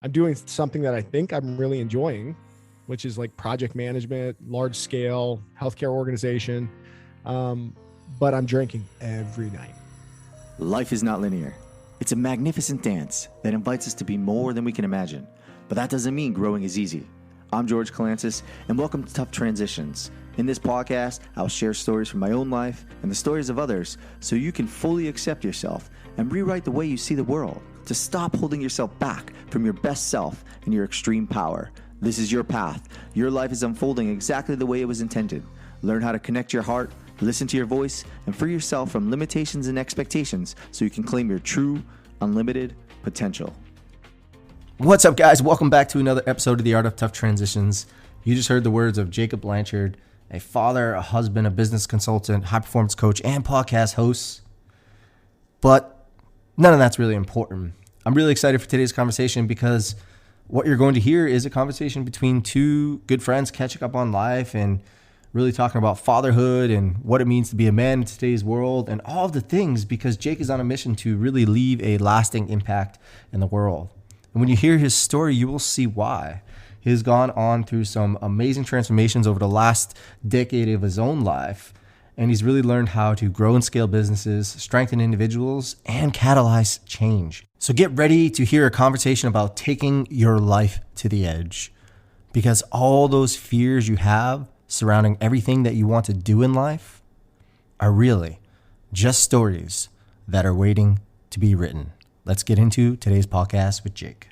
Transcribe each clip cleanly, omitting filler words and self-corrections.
I'm doing something that I think I'm really enjoying, which is like project management, large scale healthcare organization. Um, but I'm drinking every night. Life is not linear. It's a magnificent dance that invites us to be more than we can imagine. But that doesn't mean growing is easy. I'm George Calantis, and welcome to Tough Transitions. In this podcast, I'll share stories from my own life and the stories of others so you can fully accept yourself and rewrite the way you see the world, to stop holding yourself back from your best self and your extreme power. This is your path. Your life is unfolding exactly the way it was intended. Learn how to connect your heart, listen to your voice, and free yourself from limitations and expectations so you can claim your true, unlimited potential. What's up, guys? Welcome back to another episode of The Art of Tough Transitions. You just heard the words of Jake Blanchard, a father, a husband, a business consultant, high-performance coach, and podcast host. But none of that's really important. I'm really excited for today's conversation because what you're going to hear is a conversation between two good friends catching up on life and really talking about fatherhood and what it means to be a man in today's world and all of the things, because Jake is on a mission to really leave a lasting impact in the world. And when you hear his story, you will see why. He's gone on through some amazing transformations over the last decade of his own life, and he's really learned how to grow and scale businesses, strengthen individuals, and catalyze change. So get ready to hear a conversation about taking your life to the edge, because all those fears you have surrounding everything that you want to do in life are really just stories that are waiting to be written. Let's get into today's podcast with Jake.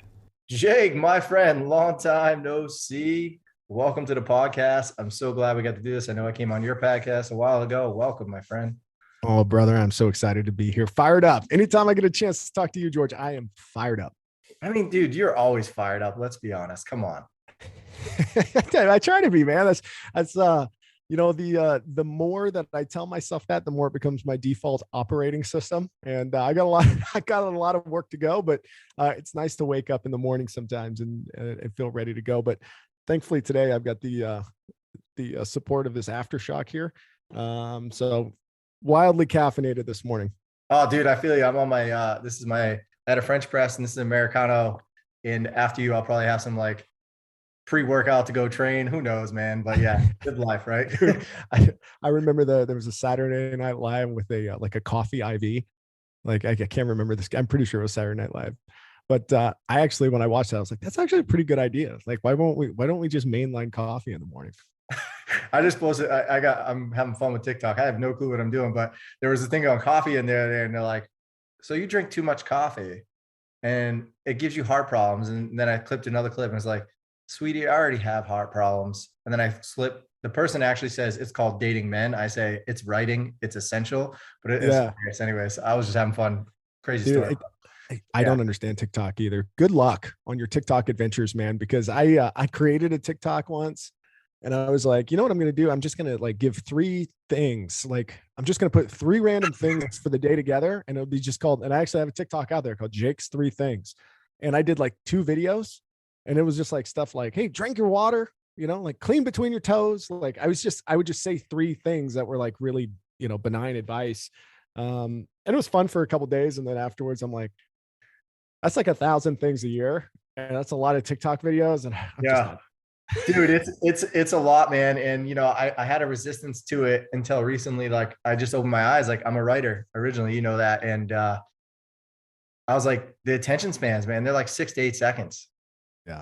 Jake, my friend, long time no see. Welcome to the podcast. I'm so glad we got to do this. I know I came on your podcast a while ago. Welcome, my friend. Oh, brother, I'm so excited to be here. Fired up. Anytime I get a chance to talk to you, George, I am fired up. I mean, dude, you're always fired up. Let's be honest. Come on. I try to be, man. That's the more that I tell myself that, the more it becomes my default operating system. And I got a lot of work to go, but it's nice to wake up in the morning sometimes and feel ready to go. But thankfully today I've got the support of this aftershock here. So wildly caffeinated this morning. Oh, dude, I feel you. I'm on my, I had a French press and this is Americano. And after you, I'll probably have some like pre-workout to go train. Who knows, man? But yeah, good life, right? I remember there was a Saturday Night Live with a coffee IV. Like I can't remember this. I'm pretty sure it was Saturday Night Live. But I actually, when I watched that, I was like, that's actually a pretty good idea. Like, why don't we just mainline coffee in the morning? I just posted, I'm having fun with TikTok. I have no clue what I'm doing, but there was a thing on coffee in there and they're like, so you drink too much coffee and it gives you heart problems. And then I clipped another clip and it's like, sweetie, I already have heart problems. And then I slip. The person actually says it's called dating men. I say it's writing. It's essential, but it's hilarious. Anyways, I was just having fun. Crazy story. I don't understand TikTok either. Good luck on your TikTok adventures, man, because I created a TikTok once and I was like, you know what I'm going to do? I'm just going to give 3 things. Like, I'm just going to put 3 random things for the day together. And it'll be just called, and I actually have a TikTok out there called Jake's 3 Things. And I did 2 videos. And it was just stuff like, hey, drink your water, clean between your toes. I would just say 3 things that were really, benign advice. And it was fun for a couple of days. And then afterwards, I'm like, that's 1,000 things a year. And that's a lot of TikTok videos. And dude, it's a lot, man. And, I had a resistance to it until recently. I just opened my eyes. I'm a writer originally, that. And I was like, the attention spans, man, they're 6 to 8 seconds. Yeah.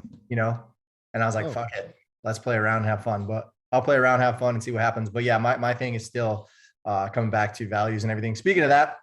And I was like, fuck it. Let's play around and have fun. But I'll play around, have fun and see what happens. But yeah, my thing is still coming back to values and everything. Speaking of that,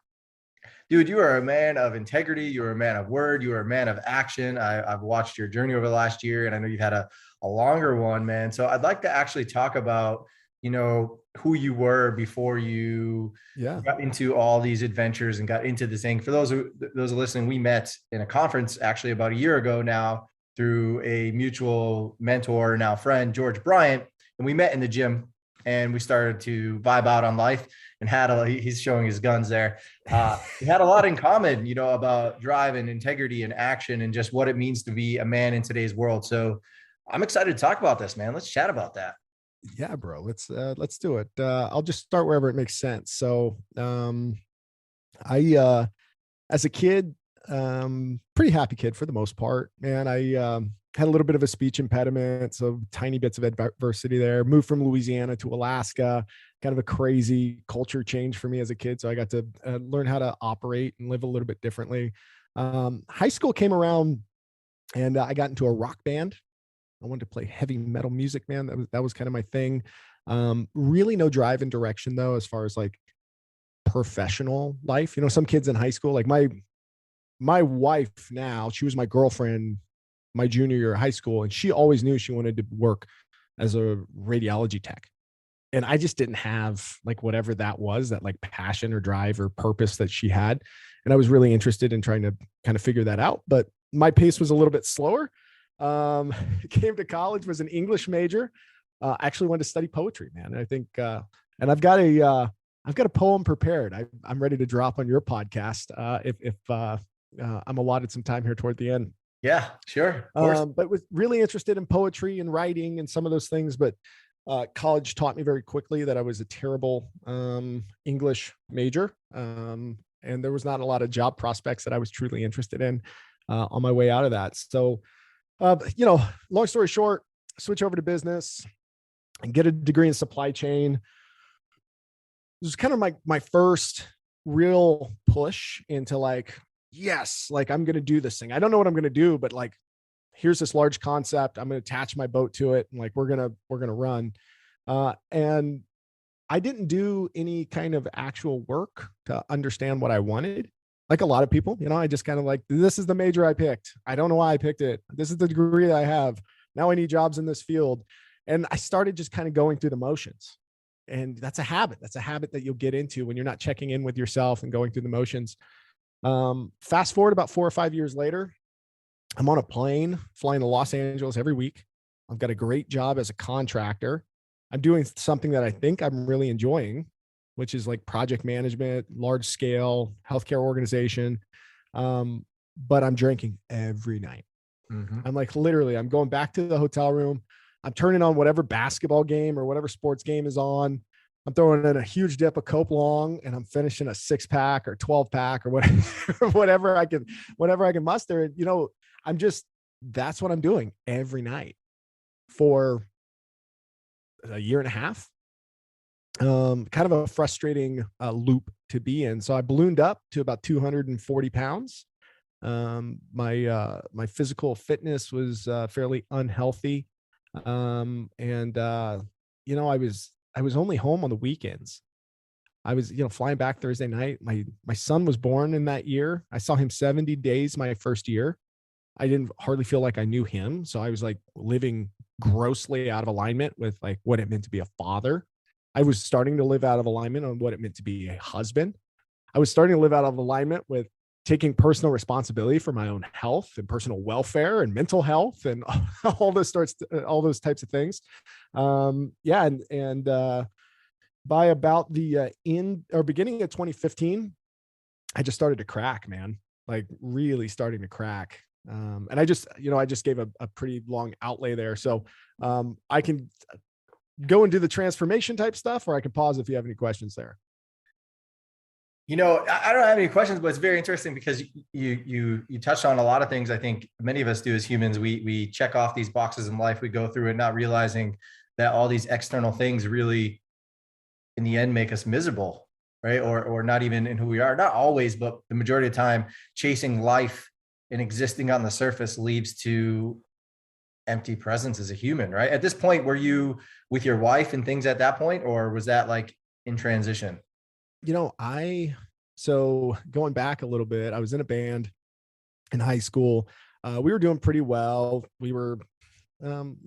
dude, you are a man of integrity. You're a man of word. You are a man of action. I've watched your journey over the last year and I know you've had a longer one, man. So I'd like to actually talk about, who you were before you got into all these adventures and got into this thing. For those listening, we met in a conference actually about a year ago now, through a mutual mentor, now friend, George Bryant. And we met in the gym and we started to vibe out on life and he's showing his guns there. We had a lot in common, about drive and integrity and action and just what it means to be a man in today's world. So I'm excited to talk about this, man. Let's chat about that. Yeah, bro. Let's do it. I'll just start wherever it makes sense. So, I, as a kid, pretty happy kid for the most part, man. I had a little bit of a speech impediment, so tiny bits of adversity there. Moved from Louisiana to Alaska, kind of a crazy culture change for me as a kid. So I got to learn how to operate and live a little bit differently. High school came around, and I got into a rock band. I wanted to play heavy metal music, man. That was kind of my thing. Really no drive and direction though, as far as like professional life. Some kids in high school, like my wife now, she was my girlfriend my junior year of high school, and she always knew she wanted to work as a radiology tech. And I just didn't have like whatever that was, that like passion or drive or purpose that she had. And I was really interested in trying to kind of figure that out, but my pace was a little bit slower. Came to college, was an English major. Actually went to study poetry, man. And I think, and I've got a poem prepared. I'm ready to drop on your podcast if I'm allotted some time here toward the end. Yeah, sure. Of course. But was really interested in poetry and writing and some of those things. But college taught me very quickly that I was a terrible English major. And there was not a lot of job prospects that I was truly interested in on my way out of that. So, long story short, switch over to business and get a degree in supply chain. This was kind of my first real push into like, yes, like I'm going to do this thing. I don't know what I'm going to do, but like, here's this large concept. I'm going to attach my boat to it. And like, we're going to run. And I didn't do any kind of actual work to understand what I wanted. Like a lot of people, I just kind of like, this is the major I picked. I don't know why I picked it. This is the degree that I have. Now I need jobs in this field. And I started just kind of going through the motions. And that's a habit. That's a habit that you'll get into when you're not checking in with yourself and going through the motions. Fast forward about 4 or 5 years later, I'm on a plane flying to Los Angeles every week. I've got a great job as a contractor. I'm doing something that I think I'm really enjoying, which is like project management, large scale healthcare organization. But I'm drinking every night. Mm-hmm. I'm like, literally, I'm going back to the hotel room. I'm turning on whatever basketball game or whatever sports game is on. I'm throwing in a huge dip of Coke Long, and I'm finishing a 6-pack or 12-pack or whatever I can muster. That's what I'm doing every night for a year and a half. Kind of a frustrating loop to be in. So I ballooned up to about 240 pounds. My physical fitness was fairly unhealthy. I was only home on the weekends. I was, flying back Thursday night. My son was born in that year. I saw him 70 days my first year. I didn't hardly feel like I knew him. So I was like living grossly out of alignment with like what it meant to be a father. I was starting to live out of alignment on what it meant to be a husband. I was starting to live out of alignment with taking personal responsibility for my own health and personal welfare and mental health and all those types of things. By about the beginning of 2015, I just started to crack, man, like really starting to crack. And I just gave a pretty long outlay there. So I can go and do the transformation type stuff, or I can pause if you have any questions there. I don't have any questions, but it's very interesting because you touched on a lot of things. I think many of us do as humans. We check off these boxes in life. We go through it, not realizing that all these external things really, in the end, make us miserable, right? Or not even in who we are. Not always, but the majority of the time, chasing life and existing on the surface leads to empty presence as a human, right? At this point, were you with your wife and things at that point, or was that like in transition? So going back a little bit, I was in a band in high school. We were doing pretty well. We were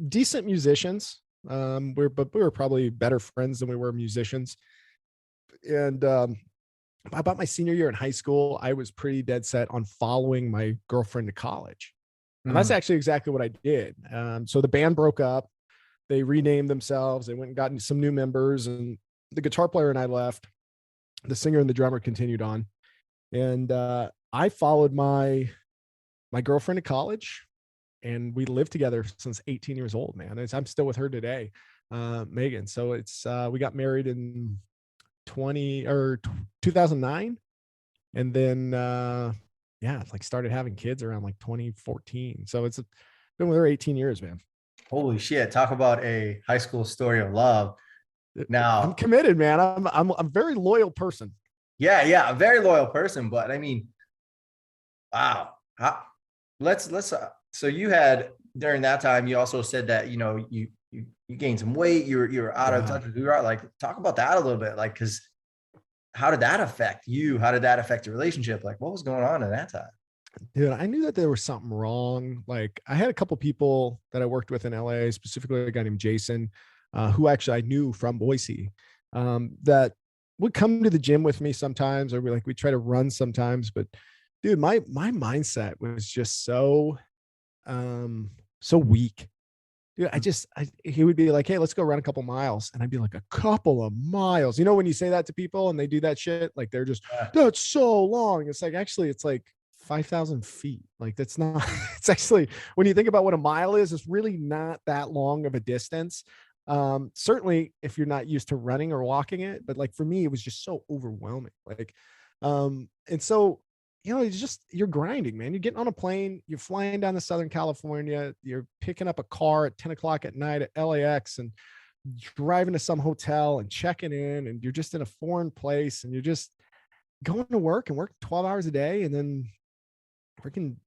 decent musicians. But we were probably better friends than we were musicians. And about my senior year in high school, I was pretty dead set on following my girlfriend to college. And that's actually exactly what I did. So the band broke up. They renamed themselves. They went and got some new members, and the guitar player and I left. The singer and the drummer continued on. And I followed my girlfriend to college, and we lived together since 18 years old, man. I'm still with her today, Megan. So it's we got married in 2009, and then yeah, like started having kids around like 2014. So it's been with her 18 years, man. Holy shit. Talk about a high school story of love. I'm Now, committed, man. I'm a very loyal person. yeah, a very loyal person, but I mean, wow. So you had during that time, you also said that, you gained some weight, you were out of Yeah. touch with who you are. Like, talk about that a little bit. Like, because how did that affect you? How did that affect your relationship? Like, what was going on in that time? Dude, I knew that there was something wrong. Like I had a couple people that I worked with in LA, specifically a guy named Jason, who actually I knew from Boise, that would come to the gym with me sometimes, or we try to run sometimes. But dude, my mindset was just so weak. Dude, he would be like, "Hey, let's go run a couple miles," and I'd be like, "A couple of miles." You know, when you say that to people and they do that shit, like they're just, Yeah. "That's so long." It's like actually, it's like 5,000 feet. Like that's not. It's actually when you think about what a mile is, it's really not that long of a distance. Certainly, if you're not used to running or walking it, but like for me, it was just so overwhelming. Like, and so you're grinding, man. You're getting on a plane, you're flying down to Southern California, you're picking up a car at 10 o'clock at night at LAX and driving to some hotel and checking in, and you're just in a foreign place and you're just going to work and work 12 hours a day. And then freaking,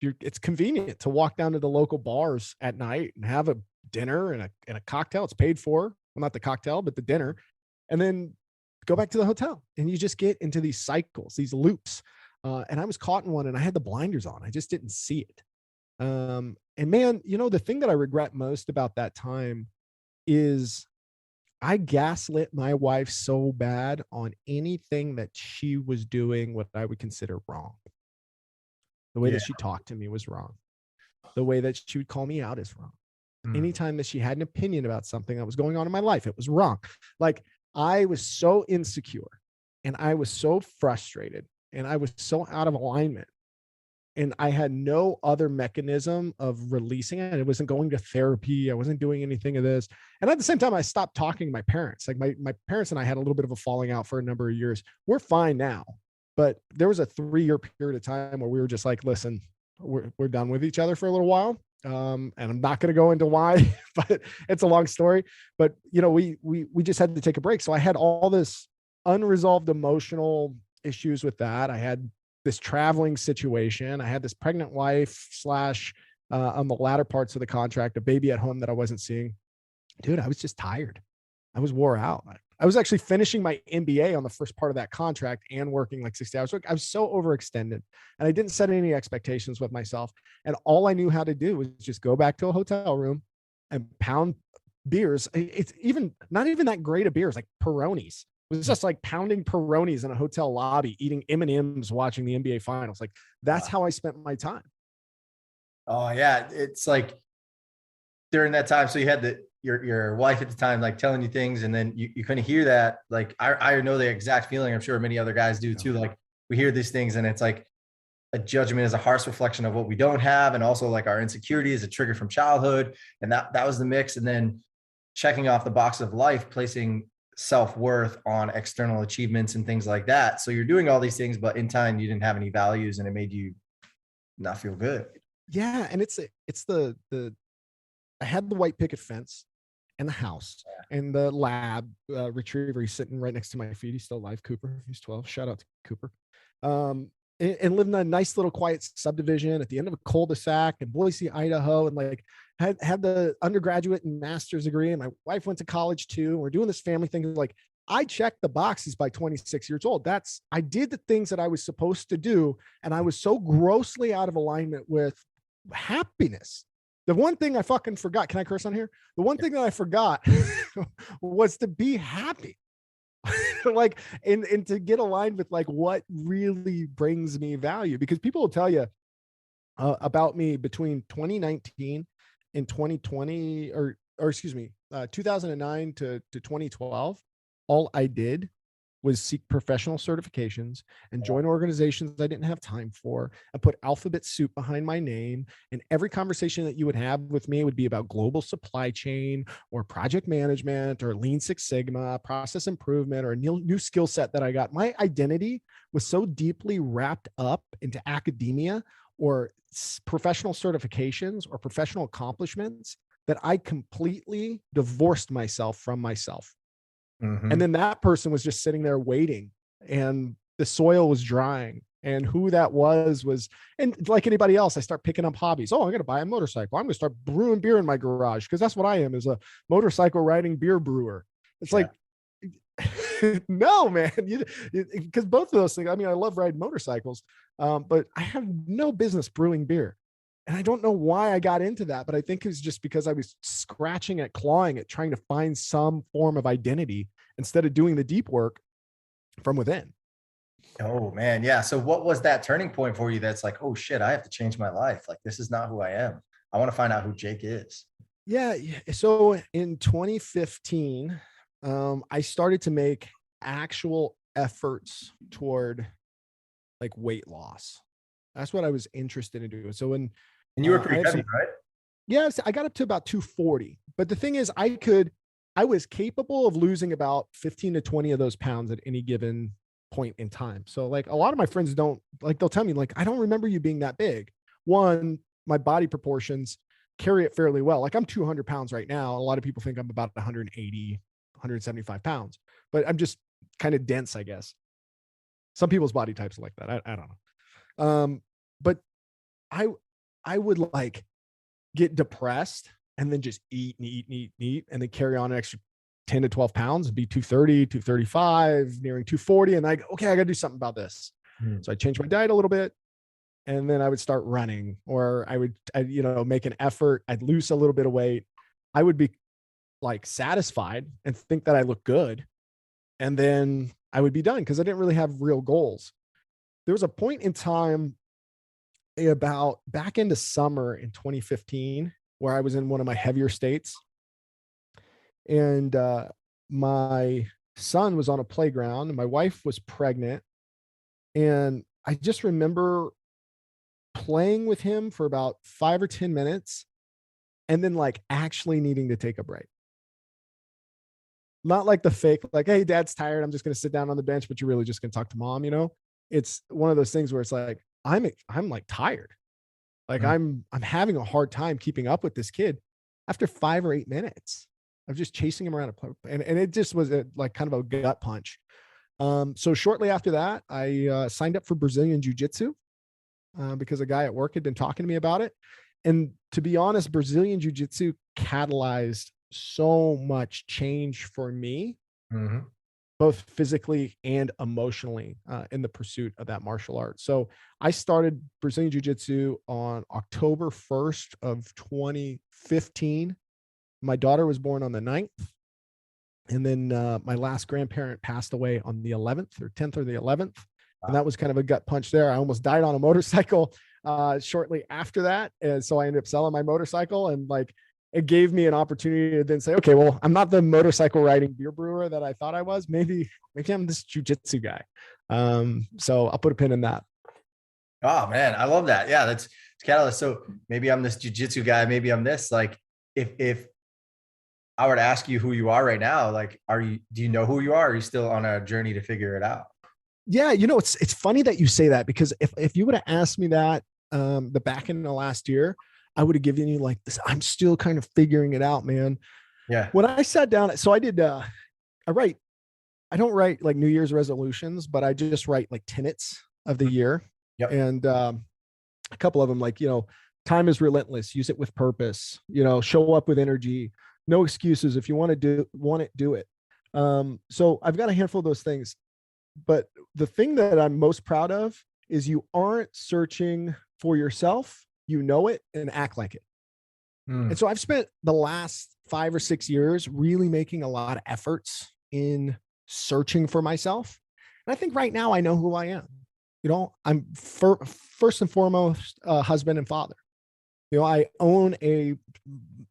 it's convenient to walk down to the local bars at night and have a dinner and a cocktail. It's paid for. Well, not the cocktail, but the dinner. And then go back to the hotel, and you just get into these cycles, these loops. And I was caught in one, and I had the blinders on. I just didn't see it. And man, the thing that I regret most about that time is I gaslit my wife so bad on anything that she was doing, what I would consider wrong. The way Yeah. that she talked to me was wrong. The way that she would call me out is wrong. Mm. Anytime that she had an opinion about something that was going on in my life, it was wrong. Like I was so insecure and I was so frustrated and I was so out of alignment. And I had no other mechanism of releasing it. It wasn't going to therapy. I wasn't doing anything of this. And at the same time, I stopped talking to my parents. Like my parents and I had a little bit of a falling out for a number of years. We're fine now. But there was a 3-year period of time where we were just like, listen, we're done with each other for a little while. And I'm not going to go into why, but it's a long story. But we just had to take a break. So I had all this unresolved emotional issues with that. I had this traveling situation. I had this pregnant wife slash on the latter parts of the contract, a baby at home that I wasn't seeing. Dude, I was just tired. I was wore out. I was actually finishing my MBA on the first part of that contract and working like 60 hours. I was so overextended and I didn't set any expectations with myself. And all I knew how to do was just go back to a hotel room and pound beers. It's even not even that great of beers, like Peronis. It was just like pounding Peronis in a hotel lobby, eating M&Ms, watching the NBA finals. Like that's how I spent my time. Oh yeah. It's like during that time. So you had your wife at the time, like telling you things, and then you couldn't hear that. Like I know the exact feeling. I'm sure many other guys do too. Like we hear these things and it's like a judgment is a harsh reflection of what we don't have. And also like our insecurity is a trigger from childhood. And that was the mix. And then checking off the box of life, placing self-worth on external achievements and things like that. So you're doing all these things, but in time you didn't have any values and it made you not feel good. Yeah. And it's the I had the white picket fence and the house and the lab retriever. He's sitting right next to my feet. He's still alive. Cooper. He's 12. Shout out to Cooper. And lived in a nice little quiet subdivision at the end of a cul-de-sac in Boise, Idaho. And like had the undergraduate and master's degree. And my wife went to college too. We're doing this family thing. Like I checked the boxes by 26 years old. I did the things that I was supposed to do. And I was so grossly out of alignment with happiness. The one thing I fucking forgot, can I curse on here? The one thing that I forgot was to be happy. Like, and to get aligned with like what really brings me value, because people will tell you about me between 2019 and 2020, or excuse me, 2009 to 2012. All I did was seek professional certifications and join organizations I didn't have time for, and put alphabet soup behind my name. And every conversation that you would have with me would be about global supply chain or project management or Lean Six Sigma, process improvement, or a new skill set that I got. My identity was so deeply wrapped up into academia or professional certifications or professional accomplishments that I completely divorced myself from myself. And then that person was just sitting there waiting, and the soil was drying. And who that was, and like anybody else, I start picking up hobbies. Oh, I'm going to buy a motorcycle. I'm going to start brewing beer in my garage, because that's what I am, is a motorcycle riding beer brewer. It's like, no, man, because both of those things, I mean, I love riding motorcycles, but I have no business brewing beer. And I don't know why I got into that, but I think it's just because I was scratching at, clawing at, trying to find some form of identity instead of doing the deep work from within. Oh man. Yeah. So what was that turning point for you? That's like, oh shit, I have to change my life. Like, this is not who I am. I want to find out who Jake is. Yeah. So in 2015, I started to make actual efforts toward like weight loss. That's what I was interested in doing. So when, and you were pretty heavy, right? Yes, I got up to about 240. But the thing is, I was capable of losing about 15 to 20 of those pounds at any given point in time. So like a lot of my friends don't, like, they'll tell me like, I don't remember you being that big. One, my body proportions carry it fairly well. Like I'm 200 pounds right now. A lot of people think I'm about 180, 175 pounds, but I'm just kind of dense, I guess. Some people's body types are like that. I don't know. But I would like get depressed and then just eat and eat and eat and eat, and then carry on an extra 10 to 12 pounds, be 230, 235, nearing 240. And I go, okay, I got to do something about this. So I changed my diet a little bit, and then I would start running, or I'd make an effort. I'd lose a little bit of weight. I would be like satisfied and think that I look good. And then I would be done, because I didn't really have real goals. There was a point in time about back into summer in 2015 where I was in one of my heavier states, and my son was on a playground and my wife was pregnant, and I just remember playing with him for about 5 or 10 minutes and then like actually needing to take a break. Not like the fake, like, hey, dad's tired, I'm just going to sit down on the bench, but you're really just going to talk to mom. It's one of those things where it's like, I'm like tired. Like I'm having a hard time keeping up with this kid after 5 or 8 minutes of just chasing him around. And it just was like kind of a gut punch. So shortly after that, I signed up for Brazilian Jiu-Jitsu because a guy at work had been talking to me about it. And to be honest, Brazilian Jiu-Jitsu catalyzed so much change for me, both physically and emotionally, in the pursuit of that martial art. So I started Brazilian Jiu-Jitsu on October 1st of 2015. My daughter was born on the 9th. And then my last grandparent passed away on the 11th or 10th or the 11th. And that was kind of a gut punch there. I almost died on a motorcycle shortly after that. And so I ended up selling my motorcycle, and like, it gave me an opportunity to then say, okay, well, I'm not the motorcycle riding beer brewer that I thought I was. Maybe I'm this jiu-jitsu guy. So I'll put a pin in that. Oh man, I love that. Yeah, it's catalyst. So maybe I'm this jiu-jitsu guy. Maybe I'm this. Like, if I were to ask you who you are right now, like, do you know who you are? Or are you still on a journey to figure it out? Yeah, it's funny that you say that, because if you would have asked me that the back in the last year, I would have given you like this, I'm still kind of figuring it out, man. Yeah. When I sat down, so I did, I don't write like New Year's resolutions, but I just write like tenets of the year. Yep. And a couple of them, like, time is relentless, use it with purpose, show up with energy, no excuses. If you want it, do it. So I've got a handful of those things, but the thing that I'm most proud of is you aren't searching for yourself. You know it and act like it. And so I've spent the last 5 or 6 years really making a lot of efforts in searching for myself. And I think right now I know who I am. I'm first and foremost a husband and father. I own a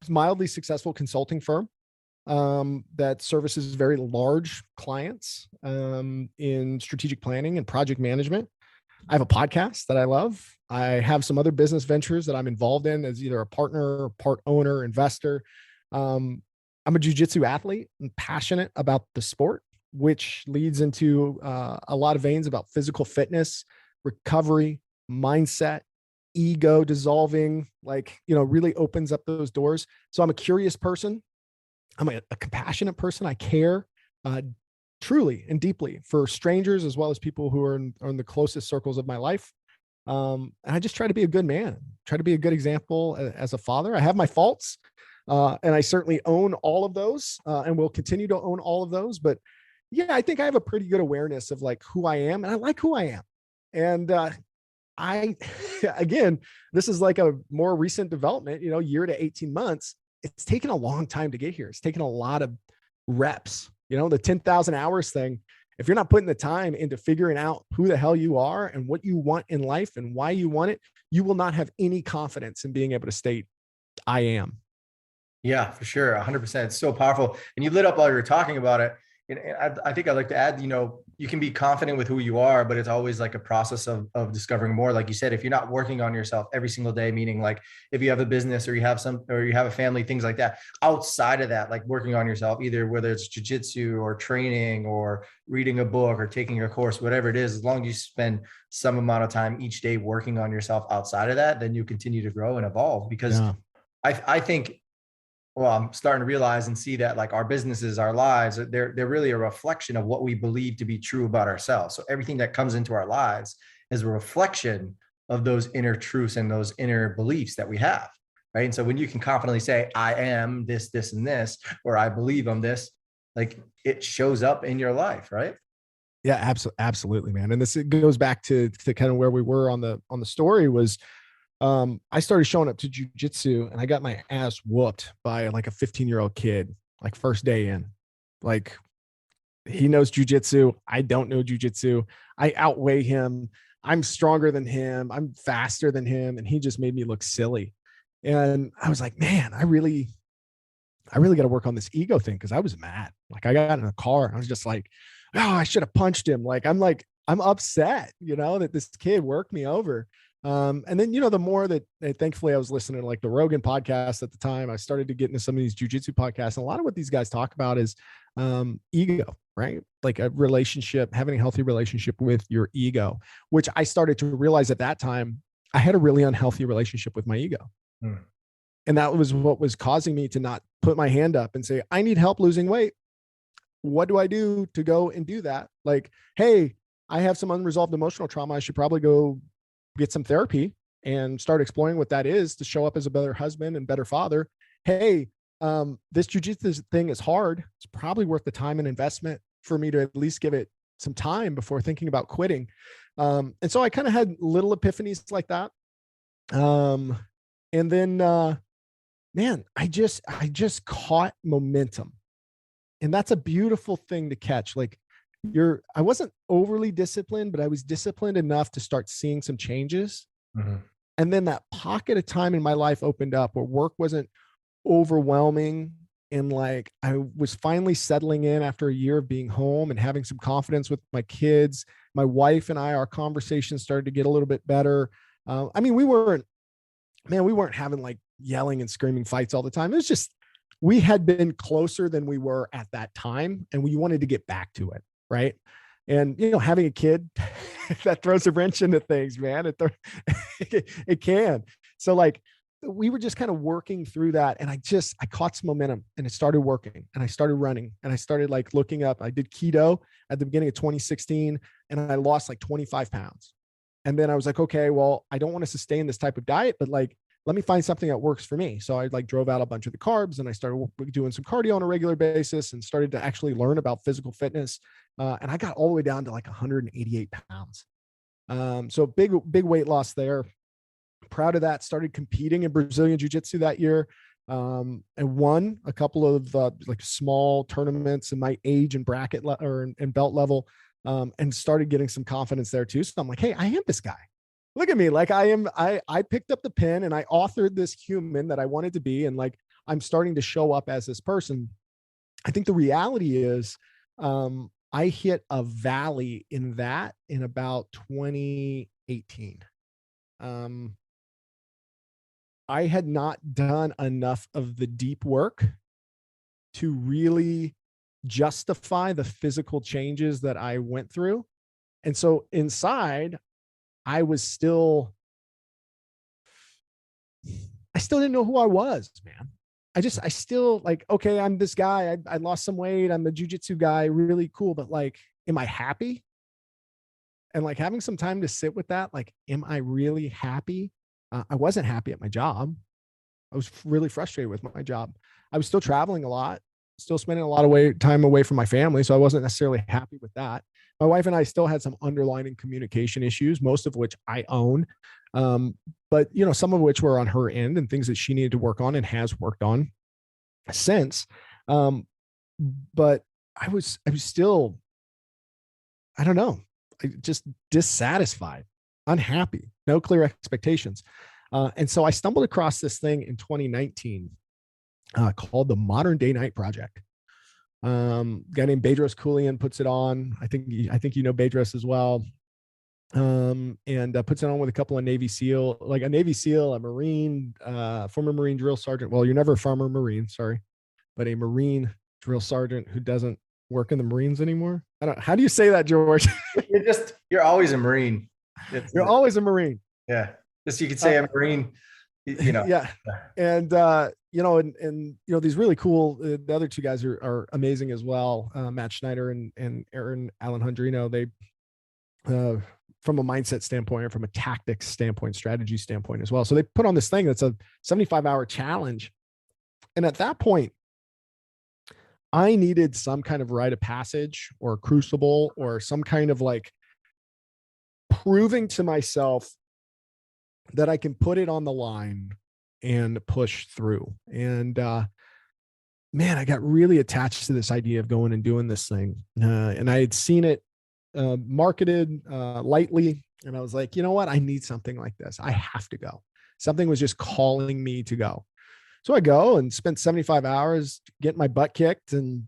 mildly successful consulting firm. that services very large clients in strategic planning and project management. I have a podcast that I love. I have some other business ventures that I'm involved in as either a partner, part owner, investor. I'm a jujitsu athlete and passionate about the sport, which leads into a lot of veins about physical fitness, recovery, mindset, ego dissolving, really opens up those doors. So I'm a curious person. I'm a compassionate person. I care truly and deeply for strangers as well as people who are in the closest circles of my life. And I just try to be a good man, try to be a good example as a father. I have my faults, and I certainly own all of those, and will continue to own all of those. But yeah, I think I have a pretty good awareness of like who I am, and I like who I am. And I, again, this is like a more recent development, year to 18 months. It's taken a long time to get here. It's taken a lot of reps, the 10,000 hours thing. If you're not putting the time into figuring out who the hell you are and what you want in life and why you want it, you will not have any confidence in being able to state, I am. Yeah, for sure. 100%. It's so powerful. And you lit up while you were talking about it. And I think I'd like to add, you can be confident with who you are, but it's always like a process of discovering more. Like you said, if you're not working on yourself every single day, meaning like if you have a business or you have a family, things like that, outside of that, like working on yourself, either whether it's jujitsu or training or reading a book or taking a course, whatever it is, as long as you spend some amount of time each day working on yourself outside of that, then you continue to grow and evolve. Because I think, well, I'm starting to realize and see that like our businesses, our lives, they're really a reflection of what we believe to be true about ourselves. So everything that comes into our lives is a reflection of those inner truths and those inner beliefs that we have. Right. And so when you can confidently say, I am this, this, and this, or I believe I'm this, like it shows up in your life. Right. Yeah, absolutely, man. And this goes back to kind of where we were on the story was, I started showing up to jujitsu and I got my ass whooped by like a 15-year-old kid, like first day in. Like he knows jujitsu. I don't know jujitsu. I outweigh him. I'm stronger than him. I'm faster than him. And he just made me look silly. And I was like, man, I really got to work on this ego thing. Cause I was mad. Like I got in a car and I was just like, oh, I should have punched him. I'm upset, that this kid worked me over. And then, the more that thankfully I was listening to like the Rogan podcast at the time, I started to get into some of these jujitsu podcasts. And a lot of what these guys talk about is ego, right? Like a relationship, having a healthy relationship with your ego, which I started to realize at that time, I had a really unhealthy relationship with my ego. And that was what was causing me to not put my hand up and say, I need help losing weight. What do I do to go and do that? Like, hey, I have some unresolved emotional trauma. I should probably go get some therapy and start exploring what that is to show up as a better husband and better father. Hey, this jujitsu thing is hard. It's probably worth the time and investment for me to at least give it some time before thinking about quitting. And so I kind of had little epiphanies like that. And then, man, I just caught momentum, and that's a beautiful thing to catch. Like, I wasn't overly disciplined, but I was disciplined enough to start seeing some changes. And then that pocket of time in my life opened up where work wasn't overwhelming. And like, I was finally settling in after a year of being home and having some confidence with my kids. My wife and I, our conversations started to get a little bit better. We weren't having like yelling and screaming fights all the time. It was just, we had been closer than we were at that time. And we wanted to get back to it. Right. And, having a kid that throws a wrench into things, man, it can. So like, we were just kind of working through that. And I caught some momentum and it started working and I started running and I started like looking up. I did keto at the beginning of 2016 and I lost like 25 pounds. And then I was like, okay, well, I don't want to sustain this type of diet, but like, let me find something that works for me. So I like drove out a bunch of the carbs and I started doing some cardio on a regular basis and started to actually learn about physical fitness. And I got all the way down to like 188 pounds. So big weight loss there. Proud of that. Started competing in Brazilian jiu-jitsu that year. And won a couple of like small tournaments in my age and bracket and belt level. And started getting some confidence there too. So I'm like, hey, I am this guy. Look at me. Like I picked up the pen and I authored this human that I wanted to be. And like, I'm starting to show up as this person. I think the reality is, I hit a valley in that in about 2018. Um, I had not done enough of the deep work to really justify the physical changes that I went through. And so inside, I was still, I still didn't know who I was, man. I still like, okay, I'm this guy. I lost some weight. I'm a jujitsu guy. Really cool. But like, am I happy? And like having some time to sit with that, like, am I really happy? I wasn't happy at my job. I was really frustrated with my job. I was still traveling a lot, still spending a lot of time away from my family. So I wasn't necessarily happy with that. My wife and I still had some underlying communication issues, most of which I own. But you know, some of which were on her end and things that she needed to work on and has worked on since. But I was still, I don't know, just dissatisfied, unhappy, no clear expectations. And so I stumbled across this thing in 2019 called the Modern Day Night Project. Guy named Bedros Keuilian puts it on. I think you know Bedros as well. And puts it on with a couple of Navy SEAL, like a Navy SEAL, a Marine, former Marine drill sergeant. Well, you're never a former Marine, sorry, but a Marine drill sergeant who doesn't work in the Marines anymore. How do you say that, George? You're always a Marine. You're always a Marine. Yeah. Just you could say a Marine, you know. Yeah. And, you know, and, you know, these really cool, the other two guys are amazing as well. Matt Schneider and Aaron Alejandrino, they, from a mindset standpoint or from a tactics standpoint, strategy standpoint as well. So they put on this thing that's a 75-hour challenge. And at that point, I needed some kind of rite of passage or crucible or some kind of like proving to myself that I can put it on the line and push through. And man, I got really attached to this idea of going and doing this thing. And I had seen it marketed lightly. And I was like, you know what? I need something like this. I have to go. Something was just calling me to go. So I go and spent 75 hours getting my butt kicked. And,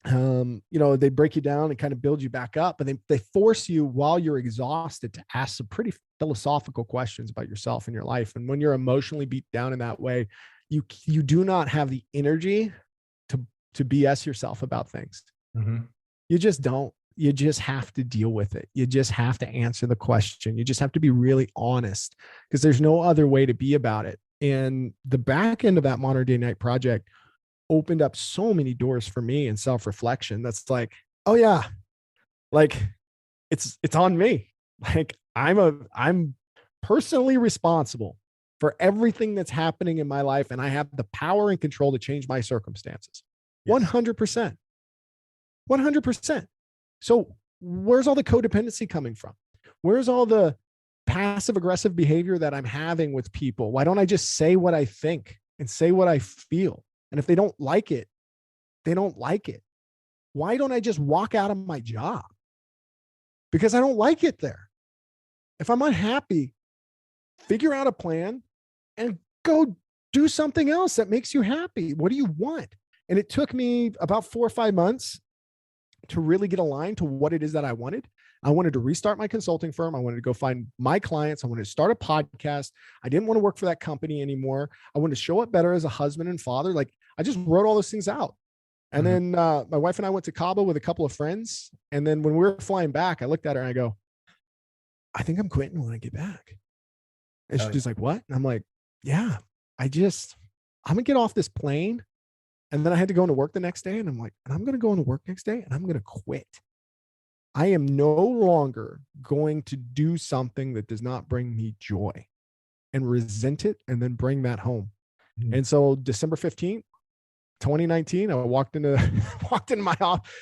you know, they break you down and kind of build you back up. And they force you while you're exhausted to ask some pretty philosophical questions about yourself and your life. And when you're emotionally beat down in that way, you do not have the energy to BS yourself about things. Mm-hmm. You just don't. You just have to deal with it. You just have to answer the question. You just have to be really honest because there's no other way to be about it. And the back end of that Modern Day Night Project opened up so many doors for me in self-reflection. That's like, oh yeah, like it's on me. Like I'm personally responsible for everything that's happening in my life. And I have the power and control to change my circumstances. 100%. 100%. So where's all the codependency coming from? Where's all the passive aggressive behavior that I'm having with people? Why don't I just say what I think and say what I feel? And if they don't like it, they don't like it. Why don't I just walk out of my job? Because I don't like it there. If I'm unhappy, figure out a plan and go do something else that makes you happy. What do you want? And it took me about 4 or 5 months to really get aligned to what it is that I wanted. I wanted to restart my consulting firm. I wanted to go find my clients. I wanted to start a podcast. I didn't want to work for that company anymore. I wanted to show up better as a husband and father. Like I just wrote all those things out. And then my wife and I went to Cabo with a couple of friends. And then when we were flying back, I looked at her and I go, I think I'm quitting when I get back. And she's like, what? And I'm like, yeah, I'm going to get off this plane. And then I had to go into work the next day. And I'm like, I'm going to go into work next day and I'm going to quit. I am no longer going to do something that does not bring me joy and resent it and then bring that home. Mm-hmm. And so December 15th, 2019, I walked into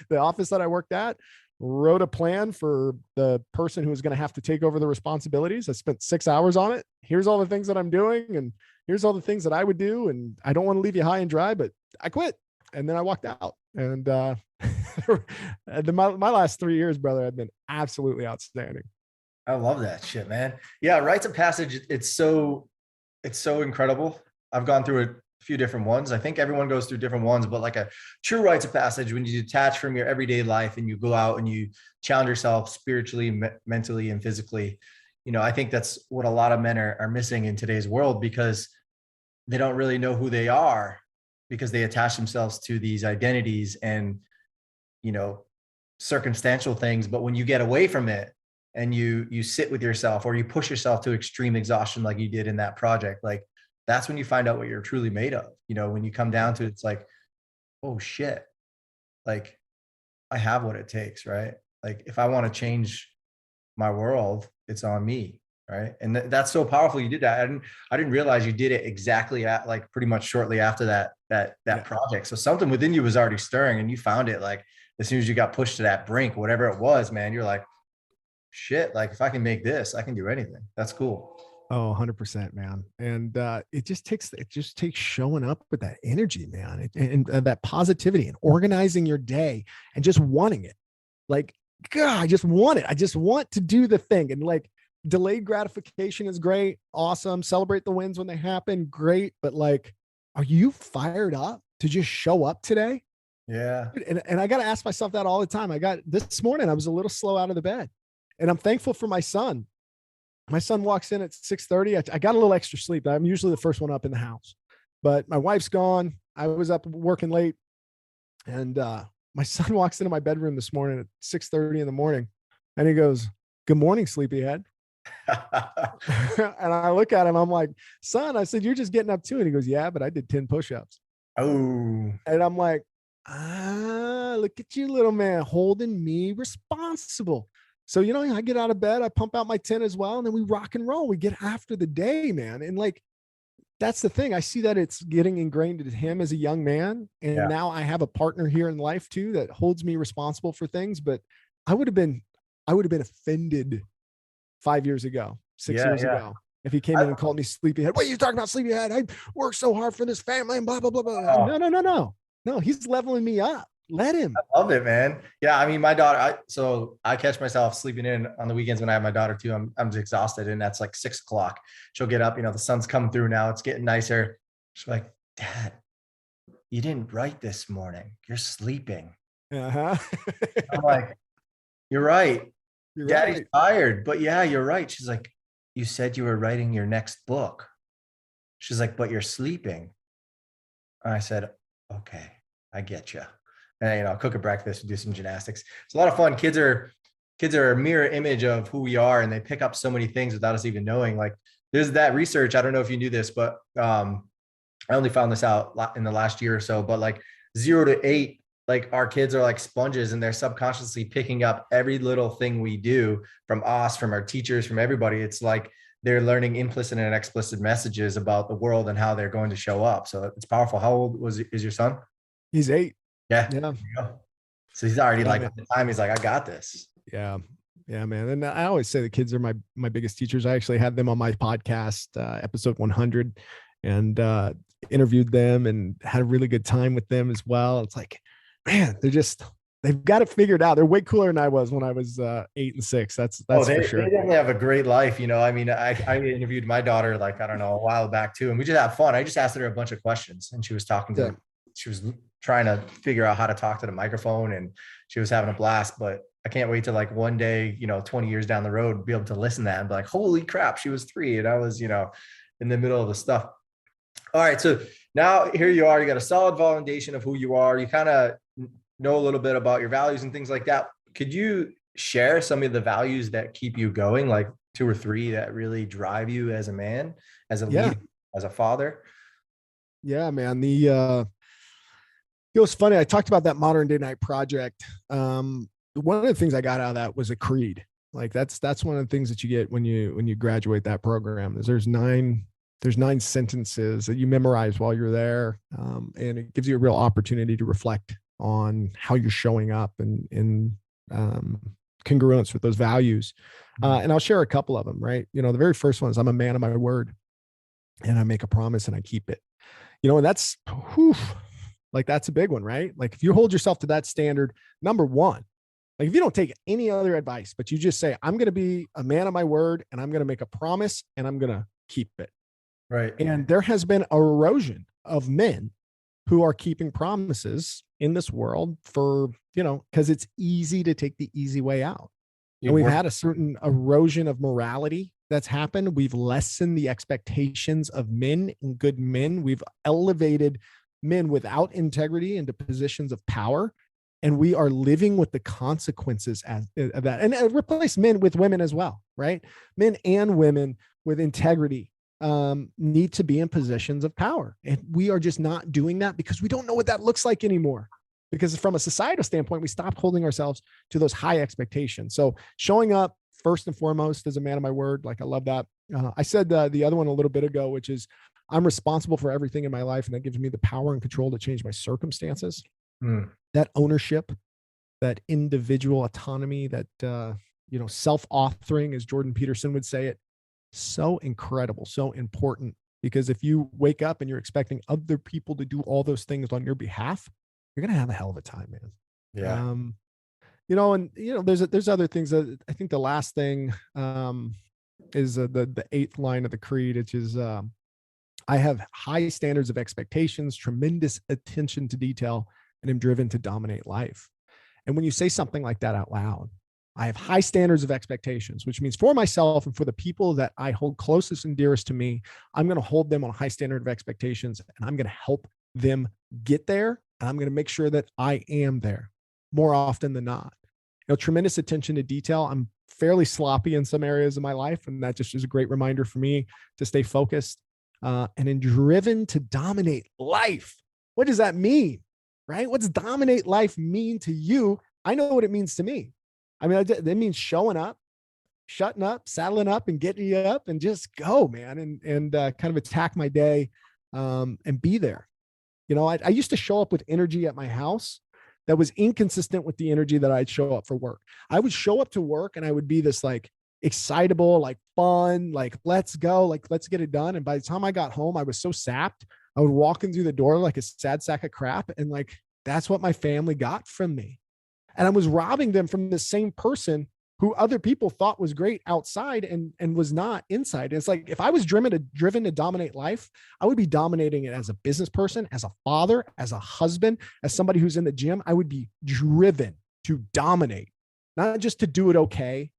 the office that I worked at, wrote a plan for the person who was going to have to take over the responsibilities. I spent 6 hours on it. Here's all the things that I'm doing. And here's all the things that I would do. And I don't want to leave you high and dry, but I quit. And then I walked out. And my last 3 years, brother, have been absolutely outstanding. I love that shit, man. Yeah. Rites of passage. It's so incredible. I've gone through it few different ones. I think everyone goes through different ones, but like a true rites of passage, when you detach from your everyday life and you go out and you challenge yourself spiritually, mentally, and physically, I think that's what a lot of men are missing in today's world, because they don't really know who they are, because they attach themselves to these identities and, circumstantial things. But when you get away from it and you sit with yourself, or you push yourself to extreme exhaustion, like you did in that project, like that's when you find out what you're truly made of. When you come down to it, it's like, oh shit, like I have what it takes, right? Like if I want to change my world, it's on me, right? And that's so powerful. You did that. I didn't realize you did it exactly at like pretty much shortly after that project. So something within you was already stirring, and you found it like as soon as you got pushed to that brink, whatever it was, man, you're like, shit, like if I can make this, I can do anything. That's cool. Oh, 100%, man. And it just takes showing up with that energy, man, and that positivity, and organizing your day, and just wanting it. Like, God, I just want it. I just want to do the thing. And like, delayed gratification is great. Awesome. Celebrate the wins when they happen. Great. But like, are you fired up to just show up today? Yeah. And I got to ask myself that all the time. This morning, I was a little slow out of the bed, and I'm thankful for my son. My son walks in at 6:30. I got a little extra sleep. I'm usually the first one up in the house, but my wife's gone. I was up working late, and my son walks into my bedroom this morning at 6:30 in the morning, and he goes, "Good morning, sleepyhead." And I look at him. I'm like, "Son," I said, "You're just getting up too." And he goes, "Yeah, but I did 10 push-ups." Oh. And I'm like, look at you, little man, holding me responsible. So, I get out of bed, I pump out my 10 as well, and then we rock and roll. We get after the day, man. And like, that's the thing. I see that it's getting ingrained in him as a young man. And now I have a partner here in life too that holds me responsible for things. But I would have been offended 5 years ago, 6 years ago, if he came in and called me sleepyhead. What are you talking about, sleepyhead? I worked so hard for this family and blah, blah, blah, blah. No, he's leveling me up. Let him. I love it, man. Yeah. I mean, my daughter, I catch myself sleeping in on the weekends when I have my daughter too. I'm just exhausted, and that's like 6 o'clock. She'll get up, the sun's coming through now. It's getting nicer. She's like, "Dad, you didn't write this morning. You're sleeping." Uh-huh. I'm like, "You're right. Daddy's right. tired, but yeah, you're right." She's like, "You said you were writing your next book." She's like, "But you're sleeping." And I said, "Okay, I get you." And cook a breakfast and do some gymnastics. It's a lot of fun. Kids are a mirror image of who we are, and they pick up so many things without us even knowing. Like there's that research. I don't know if you knew this, but I only found this out in the last year or so. But like 0 to 8, like our kids are like sponges, and they're subconsciously picking up every little thing we do from us, from our teachers, from everybody. It's like they're learning implicit and explicit messages about the world and how they're going to show up. So it's powerful. How old is your son? He's 8. Yeah. So he's already like, man. at the time, he's like, "I got this." Yeah, man. And I always say the kids are my biggest teachers. I actually had them on my podcast, episode 100, and interviewed them and had a really good time with them as well. It's like, man, they've got it figured out. They're way cooler than I was when I was 8 and 6. That's for sure. They definitely have a great life. I mean, I interviewed my daughter, like, I don't know, a while back too. And we just had fun. I just asked her a bunch of questions, and she was talking to she was trying to figure out how to talk to the microphone, and she was having a blast. But I can't wait to like one day, 20 years down the road, be able to listen to that and be like, holy crap, she was 3 and I was, in the middle of the stuff. All right. So now here you are, you got a solid foundation of who you are. You kind of know a little bit about your values and things like that. Could you share some of the values that keep you going, like 2 or 3 that really drive you as a man, as a leader, as a father? Yeah, man. It was funny. I talked about that modern day night project. One of the things I got out of that was a creed. Like that's one of the things that you get when you graduate that program. There's 9 sentences that you memorize while you're there, and it gives you a real opportunity to reflect on how you're showing up and in congruence with those values. And I'll share a couple of them. Right, the very first one is, I'm a man of my word, and I make a promise and I keep it. And that's like, that's a big one, right? Like if you hold yourself to that standard, number one, like if you don't take any other advice, but you just say, I'm going to be a man of my word, and I'm going to make a promise, and I'm going to keep it. Right. And there has been erosion of men who are keeping promises in this world for, because it's easy to take the easy way out. And we've had a certain erosion of morality that's happened. We've lessened the expectations of men and good men. We've elevated men without integrity into positions of power. And we are living with the consequences of that, and replace men with women as well, right? Men and women with integrity need to be in positions of power. And we are just not doing that because we don't know what that looks like anymore. Because from a societal standpoint, we stopped holding ourselves to those high expectations. So showing up first and foremost as a man of my word, like I love that. I said the other one a little bit ago, which is I'm responsible for everything in my life. And that gives me the power and control to change my circumstances. That ownership, that individual autonomy, that, self-authoring, as Jordan Peterson would say it, so incredible, so important. Because if you wake up and you're expecting other people to do all those things on your behalf, you're going to have a hell of a time, man. Yeah. There's other things that I think the last thing is the eighth line of the creed, which is, I have high standards of expectations, tremendous attention to detail, and am driven to dominate life. And when you say something like that out loud, I have high standards of expectations, which means for myself and for the people that I hold closest and dearest to me, I'm going to hold them on a high standard of expectations, and I'm going to help them get there. And I'm going to make sure that I am there more often than not. Tremendous attention to detail. I'm fairly sloppy in some areas of my life. And that just is a great reminder for me to stay focused and driven to dominate life. What does that mean? Right? What's dominate life mean to you? I know what it means to me. I mean, it means showing up, shutting up, saddling up, and getting you up and just go, man, and kind of attack my day and be there. I used to show up with energy at my house that was inconsistent with the energy that I'd show up for work. I would show up to work and I would be this like excitable, like fun, like let's go, like let's get it done. And by the time I got home, I was so sapped. I would walk in through the door like a sad sack of crap. And like, that's what my family got from me. And I was robbing them from the same person who other people thought was great outside and was not inside. And it's like, if I was driven to dominate life, I would be dominating it as a business person, as a father, as a husband, as somebody who's in the gym. I would be driven to dominate, not just to do it okay,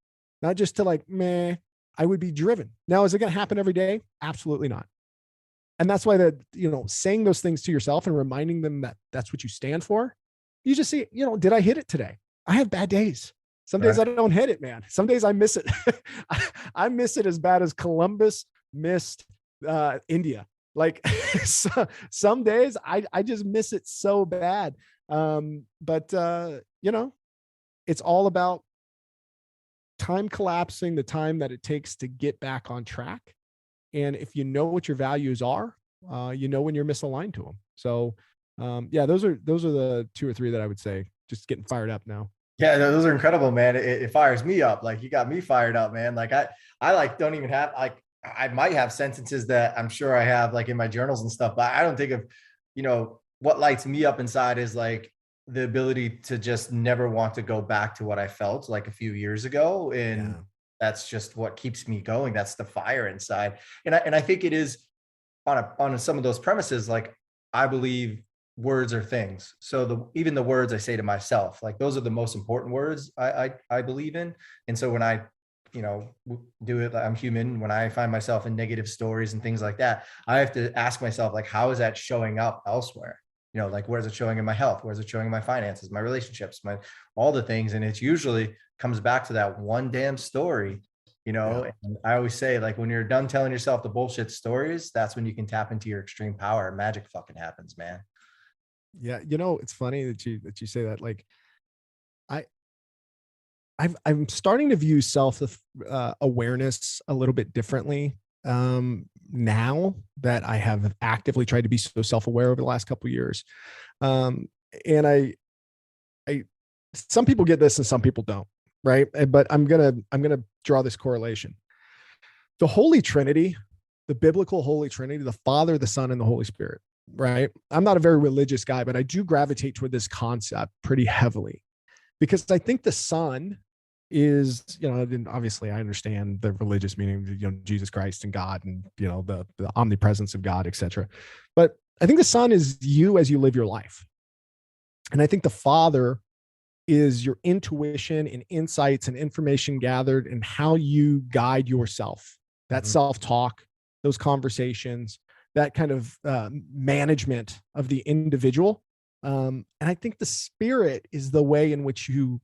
not just to like, meh. I would be driven. Now, is it going to happen every day? Absolutely not. And that's why saying those things to yourself and reminding them that that's what you stand for. You just see, did I hit it today? I have bad days. Some days I don't hit it, man. Some days I miss it. I miss it as bad as Columbus missed India. Like some days I just miss it so bad. But it's all about time collapsing, the time that it takes to get back on track. And if you know what your values are, when you're misaligned to them. So those are the two or three that I would say. Just getting fired up now. Yeah, those are incredible, man. It fires me up. Like you got me fired up, man. Like I like don't even have like I might have sentences that I'm sure I have like in my journals and stuff, but I don't think of, what lights me up inside is like the ability to just never want to go back to what I felt like a few years ago. And that's just what keeps me going. That's the fire inside. And I think it is on some of those premises, like I believe words are things. So even the words I say to myself, like those are the most important words I believe in. And so when I, do it, I'm human. When I find myself in negative stories and things like that, I have to ask myself, like, how is that showing up elsewhere? Like where's it showing in my health? Where's it showing in my finances, my relationships, all the things. And it's usually comes back to that one damn story, And I always say, like, when you're done telling yourself the bullshit stories, that's when you can tap into your extreme power and magic fucking happens, man. Yeah. It's funny that you say that. Like I'm starting to view self awareness a little bit differently now that I have actively tried to be so self-aware over the last couple of years. And I some people get this and some people don't, right? But I'm gonna draw this correlation. The Holy Trinity, the biblical Holy Trinity, the Father, the Son, and the Holy Spirit, right? I'm not a very religious guy, but I do gravitate toward this concept pretty heavily because I think the Son is, and obviously I understand the religious meaning, Jesus Christ and God and, the omnipresence of God, etc. But the son is you as you live your life. And I think the father is your intuition and insights and information gathered and how you guide yourself, that self-talk, those conversations, that kind of management of the individual. And I think the spirit is the way in which you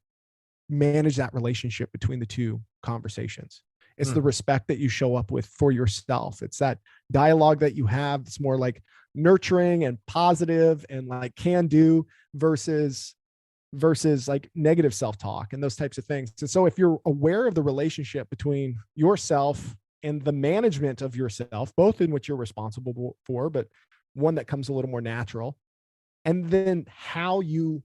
manage that relationship between the two conversations. It's the respect that you show up with for yourself. It's that dialogue that you have. It's more like nurturing and positive and like can do versus like negative self-talk and those types of things. And so if you're aware of the relationship between yourself and the management of yourself, both in which you're responsible for, but one that comes a little more natural, and then how you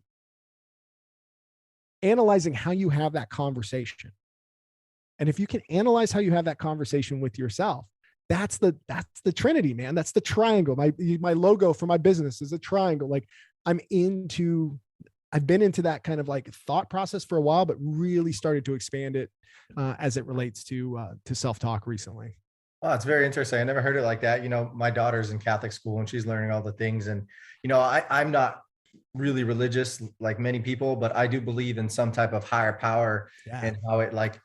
analyzing how you have that conversation. And if you can analyze how you have that conversation with yourself, that's the Trinity, man. That's the triangle. My logo for my business is a triangle. Like I've been into that kind of like thought process for a while, but really started to expand it as it relates to self-talk recently. Oh, it's very interesting. I never heard it like that. You know, my daughter's in Catholic school and she's learning all the things. And, you know, I'm not really religious like many people, but I do believe in some type of higher power and how it like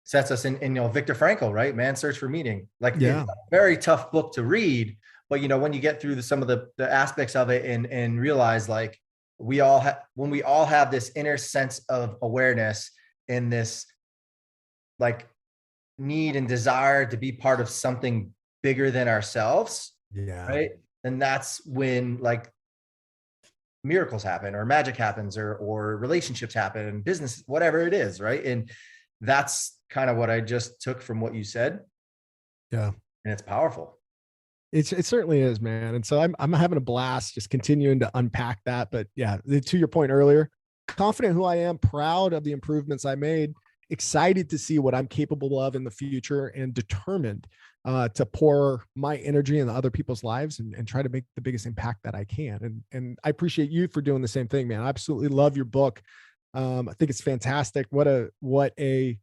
sets us in, you know, Viktor Frankl, right? Man's Search for Meaning. Like it's a very tough book to read, but you know, when you get through some of the aspects of it and realize like when we all have this inner sense of awareness and this like need and desire to be part of something bigger than ourselves, right? And that's when like miracles happen or magic happens or relationships happen and business, whatever it is, right? And that's kind of what I just took from what you said. Yeah. And it's powerful. It certainly is, man. And so I'm having a blast just continuing to unpack that. But yeah, to your point earlier, confident who I am, proud of the improvements I made, excited to see what I'm capable of in the future, and determined to pour my energy into other people's lives and try to make the biggest impact that I can. And I appreciate you for doing the same thing, man. I absolutely love your book. I think it's fantastic. What a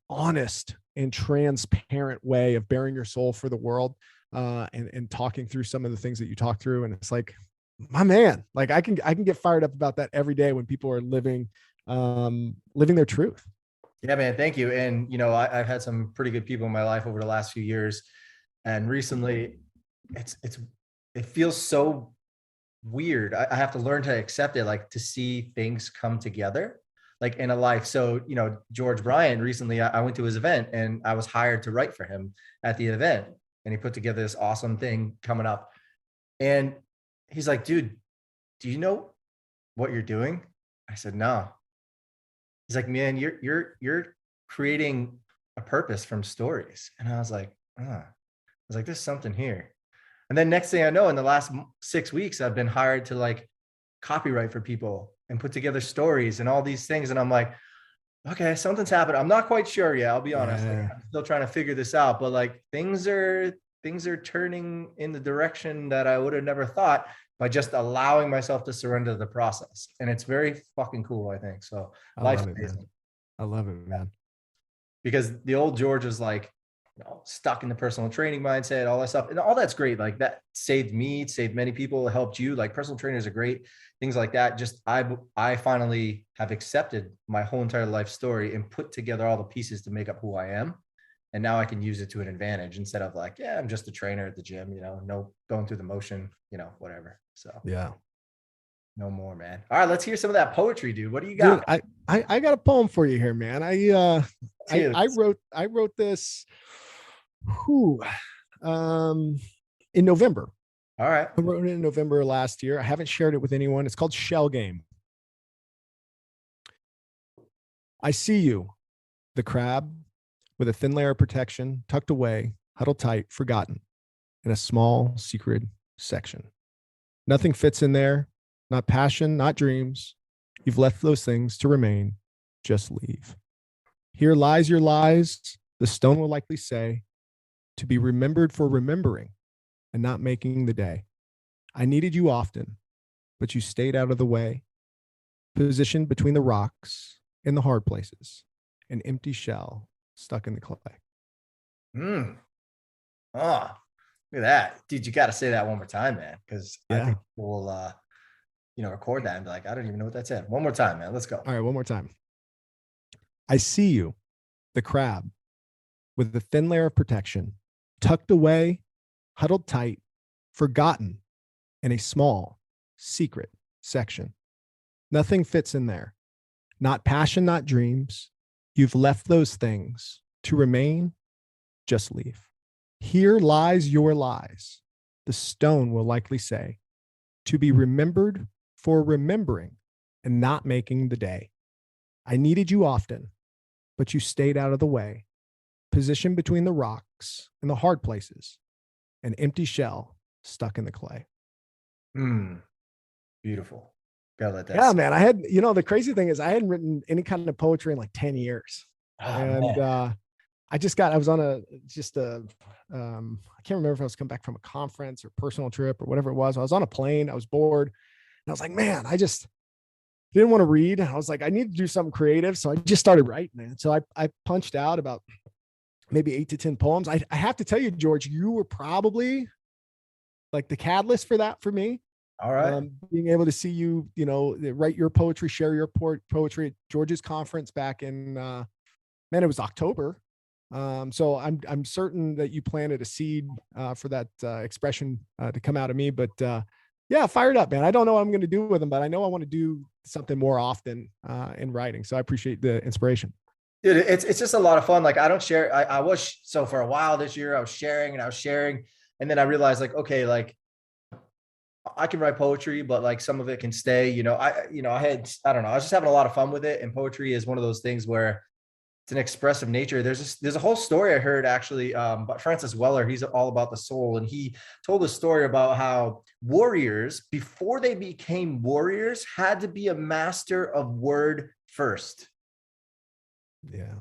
honest and transparent way of bearing your soul for the world, and talking through some of the things that you talk through. And it's like, my man, like I can get fired up about that every day when people are living their truth. Yeah, man. Thank you. And, you know, I've had some pretty good people in my life over the last few years. And recently it feels so weird. I have to learn to accept it, like to see things come together like in a life. So, you know, George Bryant, recently I went to his event and I was hired to write for him at the event. And he put together this awesome thing coming up. And he's like, dude, do you know what you're doing? I said, no. He's like, man, you're creating a purpose from stories. And I was like, there's something here. And then next thing I know, in the last 6 weeks, I've been hired to like copyright for people and put together stories and all these things. And I'm like, okay, something's happened. I'm not quite sure yet. I'll be honest. Like, I'm still trying to figure this out, but like things are turning in the direction that I would have never thought by just allowing myself to surrender to the process. And it's very fucking cool, I think. So life's amazing. I love it, man. Because the old George was like, you know, stuck in the personal training mindset, all that stuff. And all that's great. Like that saved me, saved many people, helped you. Like personal trainers are great, things like that. Just I finally have accepted my whole entire life story and put together all the pieces to make up who I am. And now I can use it to an advantage instead of like, yeah, I'm just a trainer at the gym, you know, no going through the motion, you know, whatever. So yeah, no more, man. All right, let's hear some of that poetry, dude. What do you got? Dude, I got a poem for you here, man. I wrote this in November. All right. I wrote it in November last year. I haven't shared it with anyone. It's called Shell Game. I see you, the crab, with a thin layer of protection, tucked away, huddled tight, forgotten, in a small, secret section. Nothing fits in there, not passion, not dreams. You've left those things to remain. Just leave. Here lies your lies, the stone will likely say, to be remembered for remembering and not making the day. I needed you often, but you stayed out of the way, positioned between the rocks in the hard places, an empty shell stuck in the clay. Look at that, dude. You got to say that one more time, man, because I Yeah. think we'll, record that and be like, I don't even know what that said. One more time, man. Let's go. All right, one more time. I see you, the crab, with a thin layer of protection, tucked away, huddled tight, forgotten in a small, secret section. Nothing fits in there. Not passion, not dreams. You've left those things to remain. Just leave. Here lies your lies. The stone will likely say, to be remembered for remembering and not making the day. I needed you often, but you stayed out of the way. Positioned between the rocks and the hard places, an empty shell stuck in the clay. Beautiful. Gotta let that. Yeah, man. I had, the crazy thing is I hadn't written any kind of poetry in like 10 years. I was on I can't remember if I was coming back from a conference or personal trip or whatever it was. I was on a plane. I was bored. And I was like, man, I just didn't want to read. I was like, I need to do something creative. So I just started writing, man. So I punched out about maybe 8 to 10 poems. I have to tell you, George, you were probably like the catalyst for that for me. All right. Being able to see you, write your poetry, share your poetry at George's conference back in, it was October. So I'm certain that you planted a seed for that expression to come out of me. But yeah, fired up, man. I don't know what I'm going to do with them, but I know I want to do something more often in writing. So I appreciate the inspiration. Dude, it's just a lot of fun. Like I don't share. I was, so for a while this year, I was sharing. And then I realized like, okay, like I can write poetry, but like some of it can stay, I was just having a lot of fun with it. And poetry is one of those things where it's an expressive nature. There's a whole story I heard actually, by Francis Weller. He's all about the soul. And he told a story about how warriors, before they became warriors, had to be a master of word first. Yeah.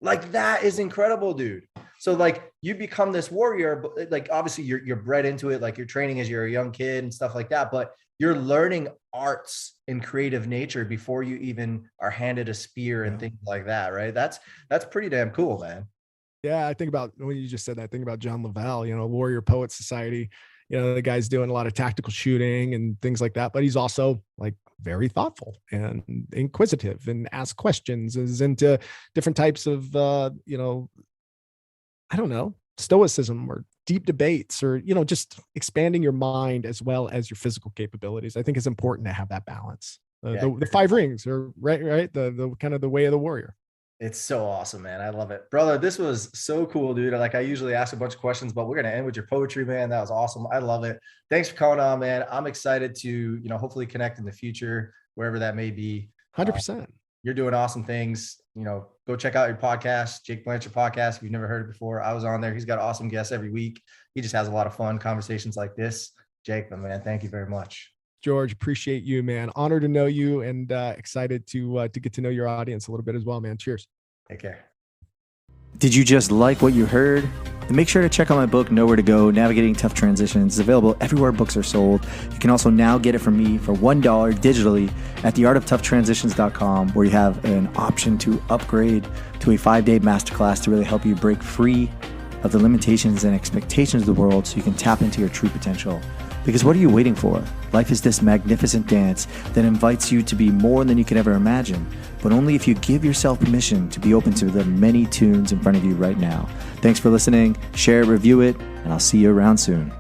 Like that is incredible, dude. So like you become this warrior, but like obviously you're bred into it, like you're training as you're a young kid and stuff like that, but you're learning arts and creative nature before you even are handed a spear and things like that, right? That's pretty damn cool, man. Yeah, I think about when you just said that, I think about John Lavelle, Warrior Poet Society. The guy's doing a lot of tactical shooting and things like that, but he's also like very thoughtful and inquisitive and asks questions, is into different types of, stoicism or deep debates or, just expanding your mind as well as your physical capabilities. I think it's important to have that balance. The 5 rings are right. The kind of the way of the warrior. It's so awesome, man. I love it, brother. This was so cool, dude. Like I usually ask a bunch of questions, but we're going to end with your poetry, man. That was awesome. I love it. Thanks for calling on, man. I'm excited to, hopefully connect in the future, wherever that may be. 100%. You're doing awesome things. Go check out your podcast, Jake Blanchard podcast. If you've never heard it before, I was on there. He's got awesome guests every week. He just has a lot of fun conversations like this. Jake, my man, thank you very much. George, appreciate you, man. Honored to know you and excited to get to know your audience a little bit as well, man. Cheers. Take care. Did you just like what you heard? Then make sure to check out my book, Nowhere to Go, Navigating Tough Transitions. It's available everywhere books are sold. You can also now get it from me for $1 digitally at theartoftoughTransitions.com, where you have an option to upgrade to a 5-day masterclass to really help you break free of the limitations and expectations of the world so you can tap into your true potential. Because what are you waiting for? Life is this magnificent dance that invites you to be more than you could ever imagine, but only if you give yourself permission to be open to the many tunes in front of you right now. Thanks for listening. Share it, review it, and I'll see you around soon.